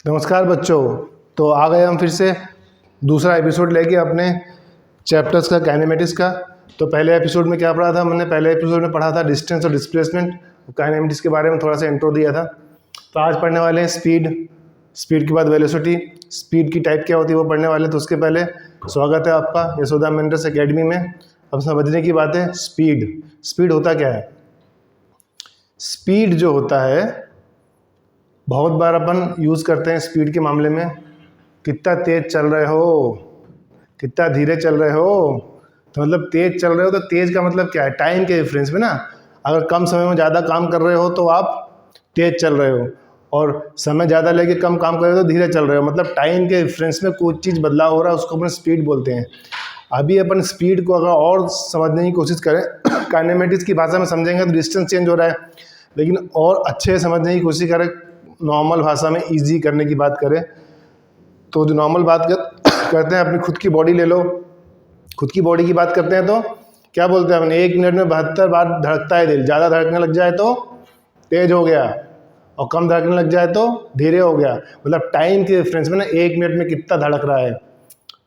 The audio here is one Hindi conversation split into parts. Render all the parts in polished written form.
नमस्कार बच्चों। तो आ गए हम फिर से दूसरा एपिसोड लेके अपने चैप्टर्स का काइनेमेटिक्स का। तो पहले एपिसोड में क्या पढ़ा था हमने? पहले एपिसोड में पढ़ा था डिस्टेंस और डिस्प्लेसमेंट, काइनेमेटिक्स के बारे में थोड़ा सा इंट्रो दिया था। तो आज पढ़ने वाले हैं स्पीड, स्पीड के बाद वेलोसिटी, स्पीड की टाइप क्या होती है वो पढ़ने वाले। तो उसके पहले स्वागत है आपका यशोदा मेंटर्स एकेडमी में। अब समझने की बात है स्पीड। स्पीड होता क्या है? स्पीड जो होता है बहुत बार अपन यूज़ करते हैं स्पीड के मामले में, कितना तेज़ चल रहे हो, कितना धीरे चल रहे हो। तो मतलब तेज़ चल रहे हो तो तेज़ का मतलब क्या है? टाइम के डिफरेंस में ना। अगर कम समय में ज़्यादा काम कर रहे हो तो आप तेज़ चल रहे हो, और समय ज़्यादा लेके कम काम कर रहे हो तो धीरे चल रहे हो। मतलब टाइम के डिफरेंस में कोई चीज़ बदलाव हो रहा है, उसको अपन स्पीड बोलते हैं। अभी अपन स्पीड को अगर और समझने की कोशिश करें काइनेमेटिक्स की भाषा में समझेंगे तो डिस्टेंस चेंज हो रहा है, लेकिन और अच्छे से समझने की कोशिश करें नॉर्मल भाषा में, इजी करने की बात करें तो जो नॉर्मल बात करते हैं, अपनी खुद की बॉडी ले लो। खुद की बॉडी की बात करते हैं तो क्या बोलते हैं अपन? 1 मिनट में 72 बार धड़कता है दिल। ज़्यादा धड़कने लग जाए तो तेज हो गया, और कम धड़कने लग जाए तो धीरे हो गया। मतलब टाइम के डिफरेंस में ना 1 मिनट में कितना धड़क रहा है।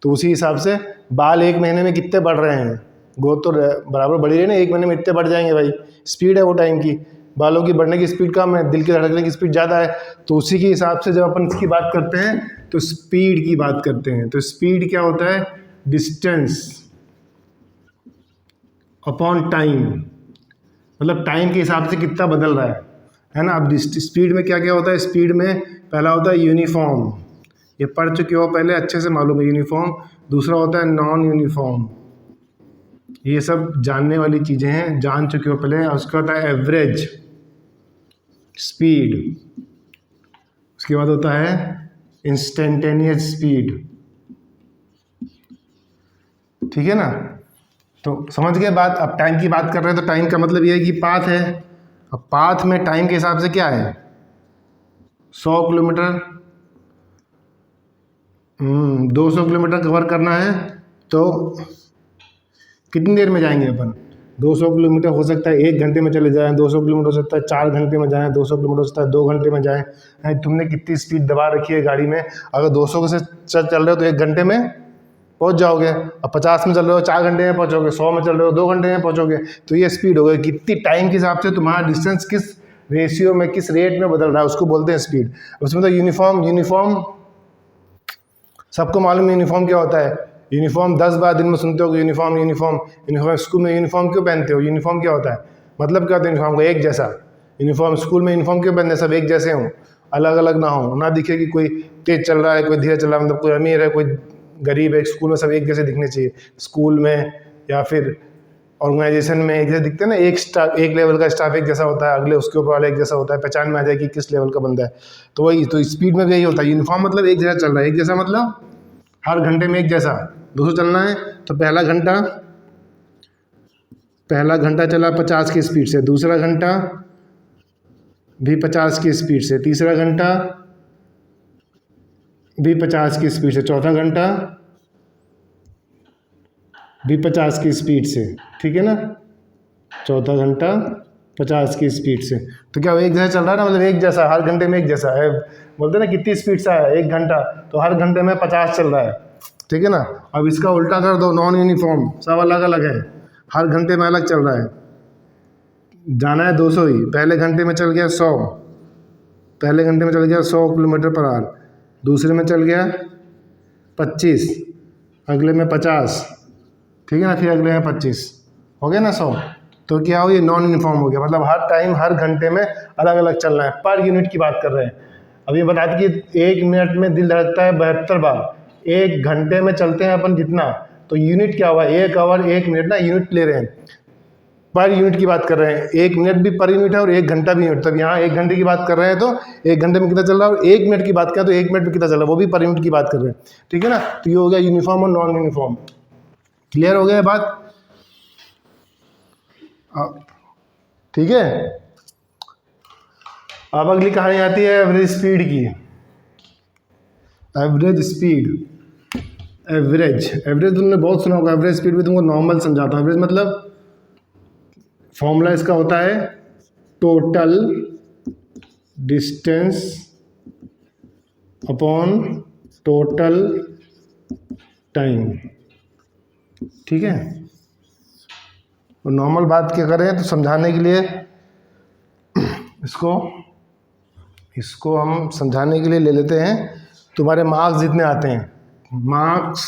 तो उसी हिसाब से बाल 1 महीने में कितने बढ़ रहे हैं, ग्रोथ तो बराबर बढ़ी रही ना, 1 महीने में इतने बढ़ जाएंगे भाई। स्पीड है वो टाइम की। बालों की बढ़ने की स्पीड कम है, दिल की धड़कने की स्पीड ज़्यादा है। तो उसी के हिसाब से जब अपन इसकी बात करते हैं तो स्पीड की बात करते हैं। तो स्पीड क्या होता है? डिस्टेंस अपॉन टाइम, मतलब टाइम के हिसाब से कितना बदल रहा है ना। अब स्पीड में क्या क्या होता है? स्पीड में पहला होता है यूनिफॉर्म, ये पढ़ चुके हो पहले, अच्छे से मालूम है यूनिफॉर्म। दूसरा होता है नॉन यूनिफॉर्म, ये सब जानने वाली चीज़ें हैं, जान चुके हो पहले। उसका होता है एवरेज स्पीड, उसके बाद होता है इंस्टेंटेनियस स्पीड। ठीक है ना? तो समझ गए बात। अब टाइम की बात कर रहे हैं तो टाइम का मतलब ये है कि पाथ है। अब पाथ में टाइम के हिसाब से क्या है? 100 किलोमीटर 200 किलोमीटर कवर करना है तो कितनी देर में जाएंगे अपन? 200 किलोमीटर हो सकता है 1 घंटे में चले जाएं, 200 किलोमीटर हो सकता है 4 घंटे में जाएं, 200 किलोमीटर हो सकता है 2 घंटे में जाएं। तुमने कितनी स्पीड दबा रखी है गाड़ी में? अगर 200 से चल रहे हो तो 1 घंटे में पहुंच जाओगे। अब 50 में चल रहे हो 4 घंटे में पहुंचोगे, 100 में चल रहे हो 2 घंटे में पहुंचोगे। तो ये स्पीड हो गई। कितनी टाइम के हिसाब से तुम्हारा डिस्टेंस किस रेशियो में, किस रेट में बदल रहा है, उसको बोलते हैं स्पीड। उसमें तो यूनिफॉर्म सबको मालूम है। यूनिफॉर्म क्या होता है? यूनिफॉर्म 10 बार दिन में सुनते हो कि यूनिफॉर्म यूनिफॉर्म यूनिफॉर्म। स्कूल में यूनिफॉर्म क्यों पहनते हो? यूनिफॉर्म क्या होता है? मतलब क्या होता है यूनिफॉर्म का? एक जैसा। यूनिफॉर्म स्कूल में यूनिफॉर्म क्यों पहनते हैं? सब एक जैसे हों, अलग अलग ना हो, ना दिखे कि कोई तेज चल रहा है कोई धीरे चल रहा है, मतलब कोई अमीर है कोई गरीब है। स्कूल में सब एक जैसे दिखने चाहिए। स्कूल में या फिर ऑर्गेनाइजेशन में एक जैसे दिखते हैं ना। एक स्टाफ, एक लेवल का स्टाफ एक जैसा होता है, अगले उसके ऊपर वाला एक जैसा होता है, पहचान में आ जाए कि किस लेवल का बंदा है। तो वही तो स्पीड में भी यही होता है। यूनिफॉर्म मतलब एक जैसा चल रहा है। एक जैसा मतलब हर घंटे में एक जैसा। 200 चलना है तो पहला घंटा चला 50 की स्पीड से, दूसरा घंटा भी 50 की स्पीड से, तीसरा घंटा भी 50 की स्पीड से, चौथा घंटा भी 50 की स्पीड से। ठीक है ना? चौथा घंटा 50 की स्पीड से। तो क्या वो एक जैसा चल रहा है ना? मतलब एक जैसा, हर घंटे में एक जैसा है। बोलते हैं ना कितनी स्पीड से है 1 घंटा, तो हर घंटे में 50 चल रहा है। ठीक है ना? अब इसका उल्टा कर दो, नॉन यूनिफॉर्म, सब अलग अलग है, हर घंटे में अलग चल रहा है। जाना है 200 ही, पहले घंटे में चल गया 100, पहले घंटे में चल गया 100 किलोमीटर पर आवर, दूसरे में चल गया 25, अगले में 50, ठीक है ना? फिर अगले में 25, हो गया ना 100। तो क्या हो, ये नॉन यूनिफॉर्म हो गया। मतलब हर टाइम हर घंटे में अलग अलग चलना है। पर यूनिट की बात कर रहे हैं। अब ये बता दें कि 1 मिनट में दिल धड़कता है 72 बार, 1 घंटे में चलते हैं अपन जितना, तो यूनिट क्या हुआ? 1 आवर 1 मिनट ना, यूनिट ले रहे हैं, पर यूनिट की बात कर रहे हैं। 1 मिनट भी पर यूनिट है और 1 घंटा भी यूनिट। तब यहाँ 1 घंटे की बात कर रहे हैं तो 1 घंटे में कितना चल रहा है, और 1 मिनट की बात करें तो 1 मिनट में कितना चल रहा है, वो भी पर यूनिट की बात कर रहे हैं। ठीक है ना? तो ये हो गया यूनिफॉर्म और नॉन यूनिफॉर्म। क्लियर हो गया बात? ठीक है। अब अगली कहानी आती है एवरेज स्पीड की। एवरेज स्पीड, एवरेज तुमने बहुत सुना होगा। एवरेज स्पीड भी तुमको नॉर्मल समझाता हूँ। एवरेज मतलब फॉर्मूला इसका होता है total distance upon total time, ठीक है। और नॉर्मल बात क्या करें तो समझाने के लिए इसको हम समझाने के लिए ले लेते हैं तुम्हारे मार्क्स जितने आते हैं, मार्क्स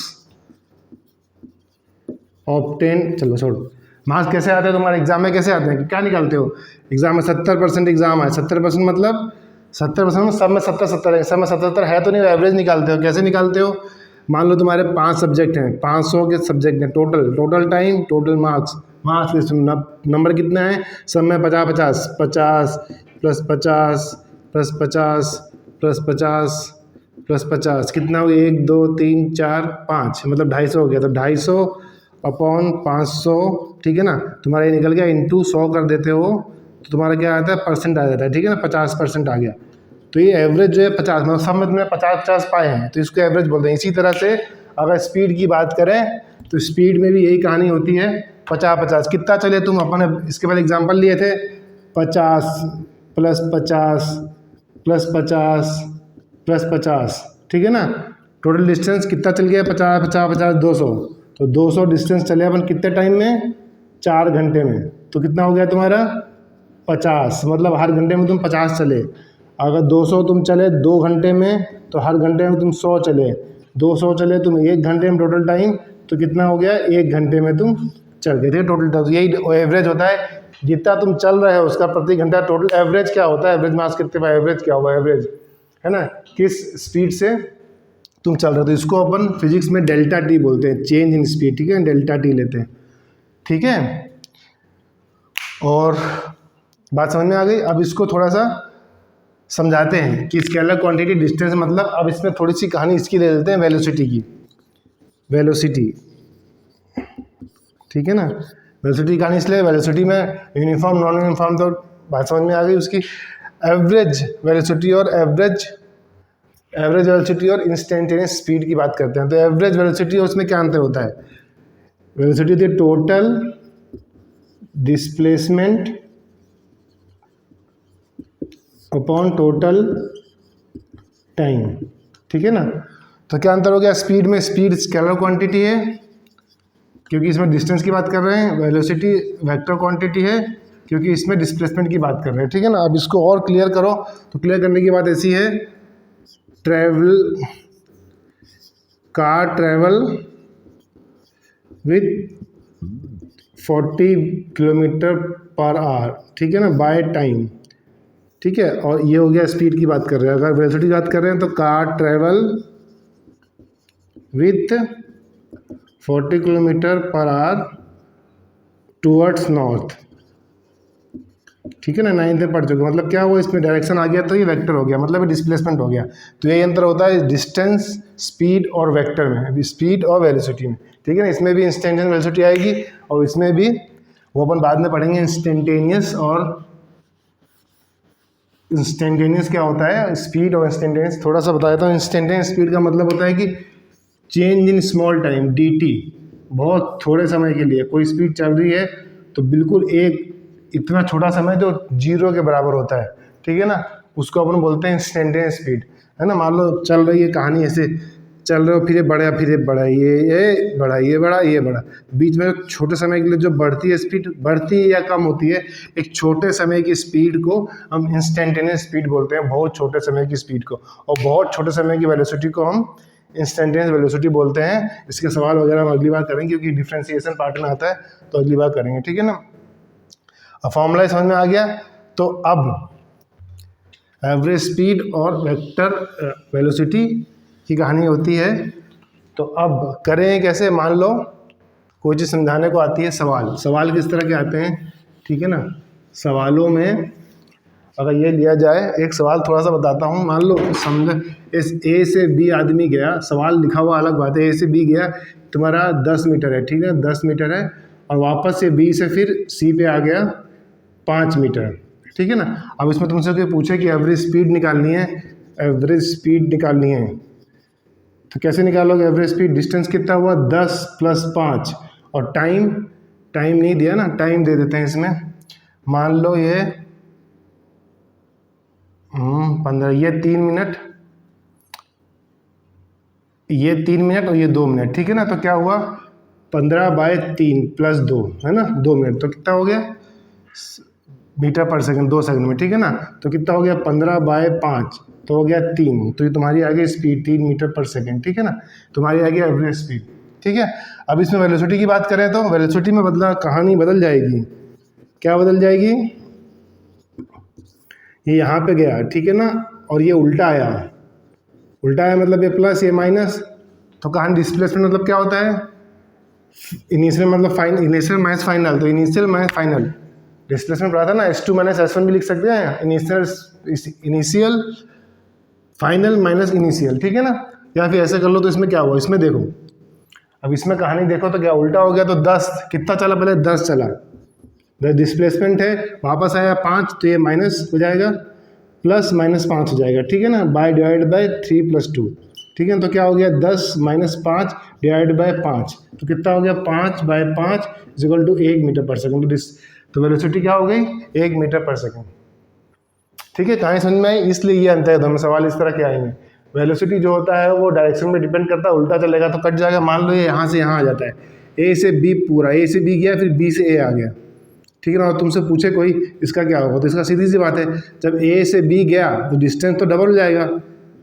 ऑब्टेन, चलो छोड़ो, मार्क्स कैसे आते हैं तुम्हारे एग्जाम में, कैसे आते हैं, क्या निकालते हो एग्जाम में? 70% एग्जाम है, 70% मतलब 70% में सब में 70-70 है, सब में 70-70 है तो नहीं, एवरेज निकालते हो। कैसे निकालते हो? मान लो तुम्हारे 5 सब्जेक्ट हैं, 500 के सब्जेक्ट हैं, total time, total marks, marks number कितना है सब में? 50-50, 50 प्लस 50 प्लस 50 प्लस 50 प्लस 50 कितना हो गया? 1 2 3 4 5, मतलब 250 हो गया। तो 250 अपॉन 500, ठीक है ना, तुम्हारा ये निकल गया, इंटू 100 कर देते हो तो तुम्हारा क्या आता है? परसेंट आ जाता है, ठीक है ना, 50% आ गया। तो ये एवरेज जो है 50, मतलब सब में तुमने 50-50 पाए हैं तो इसको एवरेज बोलते हैं। इसी तरह से अगर स्पीड की बात करें तो स्पीड में भी यही कहानी होती है, 50-50 कितना चले तुम, अपने इसके पहले एग्जाम्पल लिए थे, 50 प्लस 50 प्लस 50 प्लस 50, ठीक है ना। टोटल डिस्टेंस कितना चल गया? 50-50-50 200, तो 200 डिस्टेंस चले अपन कितने टाइम में? 4 घंटे में। तो कितना हो गया तुम्हारा? 50, मतलब हर घंटे में तुम 50 चले। अगर 200 तुम चले 2 घंटे में तो हर घंटे में तुम 100 चले, 200 चले तुम 1 घंटे में, टोटल टाइम तो कितना हो गया? 1 घंटे में तुम चल गए थे टोटल टाइम। यही एवरेज होता है, जितना तुम चल रहे हो उसका प्रति घंटा टोटल एवरेज क्या होता है? एवरेज मास कितने का एवरेज क्या होगा? एवरेज है ना, किस स्पीड से तुम चल रहे हो। तो इसको अपन फिजिक्स में डेल्टा टी बोलते हैं, चेंज इन स्पीड, ठीक है, डेल्टा टी लेते हैं, ठीक है। और बात समझ में आ गई? अब इसको थोड़ा सा समझाते हैं कि स्केलर क्वांटिटी डिस्टेंस, मतलब अब इसमें थोड़ी सी कहानी इसकी ले लेते हैं, वेलोसिटी की, वेलोसिटी, ठीक है ना। वेलोसिटी की कहानी इसलिए, वेलोसिटी में यूनिफॉर्म नॉन यूनिफॉर्म तो बात समझ में आ गई उसकी। एवरेज वेलोसिटी और एवरेज वेलोसिटी और इंस्टेंटेनियस स्पीड की बात करते हैं। तो एवरेज वेलोसिटी और उसमें क्या अंतर होता है? वेलोसिटी होती है total displacement upon total time, ठीक है ना। तो क्या अंतर हो गया? स्पीड में, स्पीड स्केलर क्वांटिटी है क्योंकि इसमें डिस्टेंस की बात कर रहे हैं, वेलोसिटी वेक्टर क्वांटिटी है क्योंकि इसमें डिस्प्लेसमेंट की बात कर रहे हैं, ठीक है ना। अब इसको और क्लियर करो तो क्लियर करने की बात ऐसी है, car travel with 40 kilometre per hour, ठीक है ना, बाय टाइम, ठीक है। और ये हो गया स्पीड की बात कर रहे हैं। अगर वेलोसिटी की बात कर रहे हैं तो car travel with 40 kilometre per hour towards north, ठीक है ना, 9th में पढ़ चुके। मतलब क्या हुआ, इसमें डायरेक्शन आ गया तो ये वेक्टर हो गया, मतलब ये डिस्प्लेसमेंट हो गया। तो यही अंतर होता है डिस्टेंस, स्पीड और वेक्टर में, स्पीड और वेलोसिटी में, ठीक है ना। इसमें भी इंस्टेंटेनियस वेलोसिटी आएगी और इसमें भी, वो अपन बाद में पढ़ेंगे इंस्टेंटेनियस। और इंस्टेंटेनियस क्या होता है, स्पीड और इंस्टेंटेनियस थोड़ा सा बता देता हूँ। इंस्टेंटेनियस स्पीड का मतलब होता है कि change in small time, dt, बहुत थोड़े समय के लिए कोई स्पीड चल रही है तो बिल्कुल एक इतना छोटा समय जो 0 के बराबर होता है, ठीक है ना, उसको अपन बोलते हैं इंस्टेंटेनियस स्पीड, है ना। मान लो चल रही है कहानी, ऐसे चल रहे हो, फिर ये बढ़ा, फिर ये बढ़ा, ये बढ़ा, ये बढ़ा, ये बढ़ा, बीच में छोटे समय के लिए जो बढ़ती है स्पीड, बढ़ती है या कम होती है, एक छोटे समय की स्पीड को हम इंस्टेंटेनियस स्पीड बोलते हैं, बहुत छोटे समय की स्पीड को। और बहुत छोटे समय की वेलोसिटी को हम इंस्टेंटेनियस वेलोसिटी बोलते हैं। इसके सवाल वगैरह हम अगली बार करेंगे क्योंकि डिफ्रेंसिएशन पार्ट में आता है, तो अगली बार करेंगे, ठीक है ना। अब फॉर्मूला समझ में आ गया। तो अब एवरेज स्पीड और वेक्टर वेलोसिटी की कहानी होती है। तो अब करें कैसे? मान लो कोई चीज़ समझाने को आती है, सवाल किस तरह के आते हैं, ठीक है ना। सवालों में अगर ये लिया जाए, एक सवाल थोड़ा सा बताता हूँ। मान लो समझ, इस ए से बी आदमी गया, सवाल लिखा हुआ अलग बात है, ए से बी गया, तुम्हारा 10 मीटर है, ठीक है, 10 मीटर है, और वापस से बी से फिर सी पे आ गया 5 मीटर, ठीक है ना। अब इसमें तुमसे कोई पूछे कि एवरेज स्पीड निकालनी है, एवरेज स्पीड निकालनी है, तो कैसे निकालोगे एवरेज स्पीड? डिस्टेंस कितना हुआ? 10 + 5, और टाइम नहीं दिया ना, टाइम दे देते हैं इसमें। मान लो ये 15, ये 3 मिनट ये 3 मिनट और ये 2 मिनट, ठीक है ना। तो क्या हुआ 15/3 + 2 है ना, 2 मिनट, तो कितना हो गया मीटर पर सेकंड, 2 सेकंड में, ठीक है ना। तो कितना हो गया 15/5 तो हो गया 3, तो ये तुम्हारी आ गई स्पीड 3 मीटर पर सेकंड, ठीक है ना। तुम्हारी आ गई एवरेज स्पीड, ठीक है। अब इसमें वेलोसिटी की बात करें तो वेलोसिटी में कहानी बदल जाएगी। क्या बदल जाएगी, ये यहाँ पे गया, ठीक है ना, और ये उल्टा आया, उल्टा आया मतलब ये प्लस ये माइनस, तो कहानी डिस्प्लेसमेंट मतलब क्या होता है, इनिशियल मतलब इनिशियल माइनस फाइनल, तो इनिशियल माइनस फाइनल डिस्प्लेसमेंट पढ़ा था ना, S2 - S1 भी लिख सकते हैं, इनिशियल फाइनल माइनस इनिशियल, ठीक है ना। या फिर ऐसे कर लो, तो इसमें क्या हुआ, इसमें देखो, अब इसमें कहानी देखो तो क्या उल्टा हो गया, तो 10 कितना चला, पहले 10 चला, डिस्प्लेसमेंट है, वापस आया 5, तो ये माइनस हो जाएगा, प्लस -5 हो जाएगा, ठीक है ना, डिवाइड बाय 3 + 2, ठीक है। तो क्या हो गया 10 - 5 डिवाइड बाय 5, तो कितना हो गया 5/5 = 1 मीटर पर सेकंड। तो वेलोसिटी क्या हो गई 1 मीटर पर सेकंड, ठीक है। कहानी समझ में आई, इसलिए ये अंतर है दोनों, सवाल इस तरह के आएंगे। वेलोसिटी जो होता है वो डायरेक्शन में डिपेंड करता है, उल्टा चलेगा तो कट जाएगा। मान लो ये यहाँ से यहाँ आ जाता है, ए से बी पूरा, ए से बी गया, फिर बी से ए आ गया, ठीक है ना। और तुमसे पूछे कोई इसका क्या होगा, तो इसका सीधी सी बात है, जब ए से बी गया तो डिस्टेंस तो डबल हो जाएगा,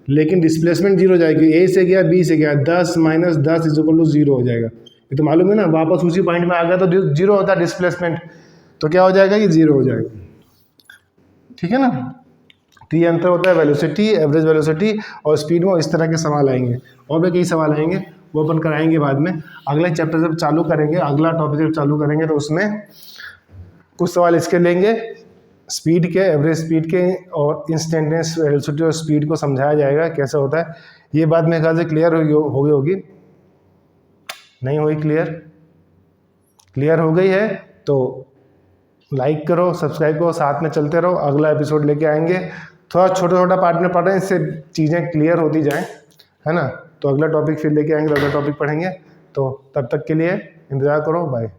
लेकिन डिस्प्लेसमेंट 0 हो जाएगी। ए से गया बी से गया, 10 - 10 = 0 हो जाएगा, ये तो मालूम है ना। वापस उसी पॉइंट में आ गया तो 0 होता है डिस्प्लेसमेंट, तो क्या हो जाएगा, ये 0 हो जाएगा, ठीक है ना। तो ये अंतर होता है वेलोसिटी, एवरेज वेलोसिटी और स्पीड में। इस तरह के सवाल आएंगे, और भी कई सवाल आएंगे, वो अपन कराएंगे बाद में। अगले चैप्टर जब चालू करेंगे, अगला टॉपिक जब चालू करेंगे, तो उसमें कुछ सवाल इसके लेंगे, स्पीड के, एवरेज स्पीड के, और इंस्टेंटेनियस वेलोसिटी और स्पीड को समझाया जाएगा कैसे होता है। ये बात मेरे ख्याल से क्लियर हो गई होगी, नहीं हुई क्लियर हो गई है तो लाइक करो, सब्सक्राइब करो, साथ में चलते रहो। अगला एपिसोड लेके आएंगे, थोड़ा छोटा पार्ट में पढ़ रहे हैं, इससे चीज़ें क्लियर होती जाएं, है ना। तो अगला टॉपिक फिर लेके आएंगे, अगला टॉपिक पढ़ेंगे, तो तब तक के लिए इंतज़ार करो, बाय।